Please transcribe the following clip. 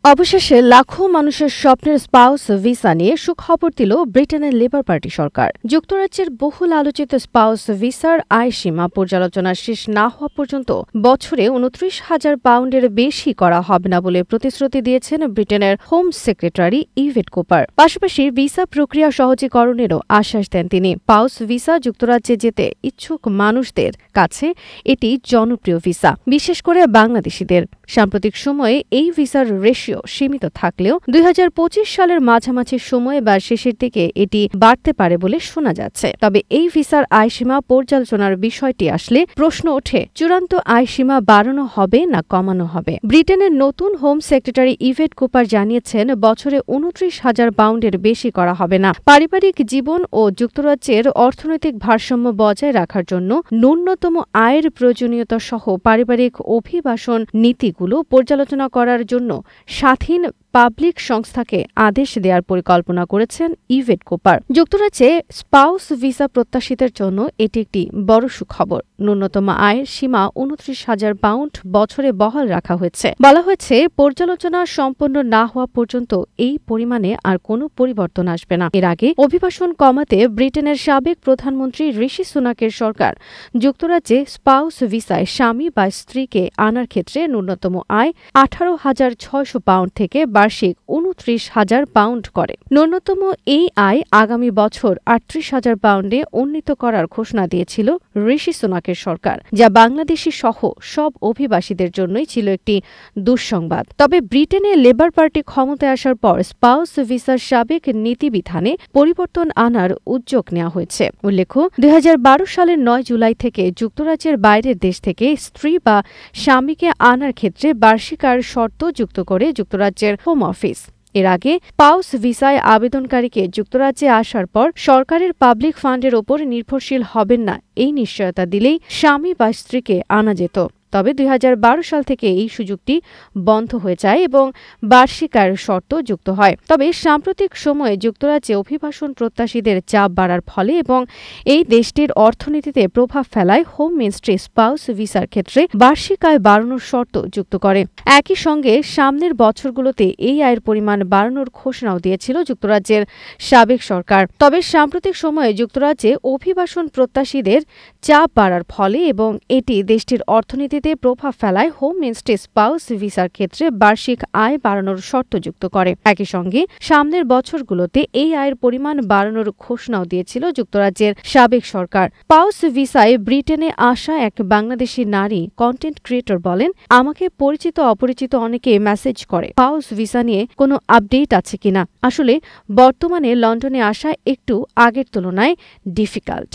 অবশেষে লাখো মানুষের স্বপ্নের স্পাউস ভিসা নিয়ে সুখবর দিল ব্রিটেনের লেবার পার্টি সরকার। যুক্তরাজ্যের বহুল আলোচিত স্পাউস ভিসার আয়সীমা পর্যালোচনা শেষ না হওয়া পর্যন্ত বছরে ২৯,০০০ পাউন্ডের বেশি করা হবে না বলে প্রতিশ্রুতি দিয়েছেন ব্রিটেনের হোম সেক্রেটারি ইভেট কুপার। পাশাপাশি ভিসা প্রক্রিয়া সহজীকরণেরও আশ্বাস দেন তিনি। স্পাউস ভিসা যুক্তরাজ্যে যেতে ইচ্ছুক মানুষদের কাছে এটি জনপ্রিয় ভিসা, বিশেষ করে বাংলাদেশিদের। সাম্প্রতিক সময়ে এই ভিসার রেশিও সীমিত থাকলেও ২০২৫ সালের মাঝামাঝি সময়ে বা শেষের দিকে এটি বাড়তে পারে বলে শোনা যাচ্ছে। তবে এই ভিসার আয়সীমা পর্যালোচনার বিষয়টি আসলে প্রশ্ন ওঠে, চূড়ান্ত আয়সীমা বাড়ানো হবে না কমানো হবে। ব্রিটেনের নতুন হোম সেক্রেটারি ইভেট কুপার জানিয়েছেন, বছরে ২৯,০০০ পাউন্ডের বেশি করা হবে না। পারিবারিক জীবন ও যুক্তরাজ্যের অর্থনৈতিক ভারসাম্য বজায় রাখার জন্য ন্যূনতম আয়ের প্রয়োজনীয়তা সহ পারিবারিক অভিবাসন নীতিগুলো পর্যালোচনা করার জন্য স্বাধীন পাবলিক সংস্থাকে আদেশ দেওয়ার পরিকল্পনা করেছেন ইভেট কুপার। যুক্তরাজ্যে স্পাউস ভিসা প্রত্যাশীদের জন্য এটি একটি বড় সুখবর। ন্যূনতম আয়ের সীমা ২৯,০০০ পাউন্ড বছরে বহাল রাখা হয়েছে। বলা হয়েছে, পর্যালোচনা সম্পন্ন না হওয়া পর্যন্ত এই পরিমাণে আর কোনো পরিবর্তন আসবে না। এর আগে অভিবাসন কমাতে ব্রিটেনের সাবেক প্রধানমন্ত্রী ঋষি সুনাকের সরকার যুক্তরাজ্যে স্পাউস ভিসায় স্বামী বা স্ত্রীকে আনার ক্ষেত্রে ন্যূনতম আয় ১৮,৬০০ পাউন্ড থেকে বার্ষিক ২৯,০০০ পাউন্ড করে। ন্যূনতম এই আয় আগামী বছর ৩৮,০০০ পাউন্ডে উন্নীত করার ঘোষণা দিয়েছিল ঋষি সুনাকের সরকার, যা বাংলাদেশি সহ সব অভিবাসীদের জন্যই ছিল একটি দুঃসংবাদ। তবে ব্রিটেনে লেবার পার্টি ক্ষমতায় আসার পর স্পাউস ভিসার সাবেক নীতিবিধানে পরিবর্তন আনার উদ্যোগ নেওয়া হয়েছে। উল্লেখ্য, ২০১২ সালের ৯ জুলাই থেকে যুক্তরাজ্যের বাইরের দেশ থেকে স্ত্রী বা স্বামীকে আনার ক্ষেত্রে বার্ষিক আয়ের শর্ত যুক্ত করে যুক্তরাজ্যের হোম অফিস। এর আগে স্পাউস ভিসায় আবেদনকারীকে যুক্তরাজ্যে আসার পর সরকারের পাবলিক ফান্ডের ওপর নির্ভরশীল হবেন না এই নিশ্চয়তা দিলেই স্বামী বা স্ত্রীকে আনা যেত। তবে ২০১২ সাল থেকে এই সুযোগটি বন্ধ হয়ে যায় এবং বার্ষিক আয়ের শর্ত যুক্ত হয়। তবে সাম্প্রতিক সময়ে যুক্তরাজ্যে অভিবাসন প্রত্যাশীদের চাপ বাড়ার ফলে এবং এই দেশটির অর্থনীতিতে প্রভাব ফেলায় হোম মিনিস্ট্রি স্পাউস ভিসার ক্ষেত্রে বার্ষিক আয় বাড়ানোর শর্ত যুক্ত করে। একই সঙ্গে সামনের বছরগুলোতে এই আয়ের পরিমাণ বাড়ানোর ঘোষণাও দিয়েছিল যুক্তরাজ্যের সাবেক সরকার। তবে সাম্প্রতিক সময়ে যুক্তরাজ্যে অভিবাসন প্রত্যাশীদের চাপ বাড়ার ফলে এবং এটি দেশটির অর্থনীতি প্রভাব ফেলায় হোম মিনিস্ট্রি স্পাউস ভিসার ক্ষেত্রে বার্ষিক আয় বাড়ানোর শর্ত যুক্ত করে। একই সঙ্গে সামনের বছরগুলোতে এই আয়ের পরিমাণ বাড়ানোর ঘোষণাও দিয়েছিল যুক্তরাজ্যের সাবেক সরকার। স্পাউস ভিসায় ব্রিটেনে আসা এক বাংলাদেশি নারী কন্টেন্ট ক্রিয়েটর বলেন, আমাকে পরিচিত অপরিচিত অনেকে মেসেজ করে স্পাউস ভিসা নিয়ে কোনো আপডেট আছে কিনা। আসলে বর্তমানে লন্ডনে আসা একটু আগের তুলনায় ডিফিকাল্ট।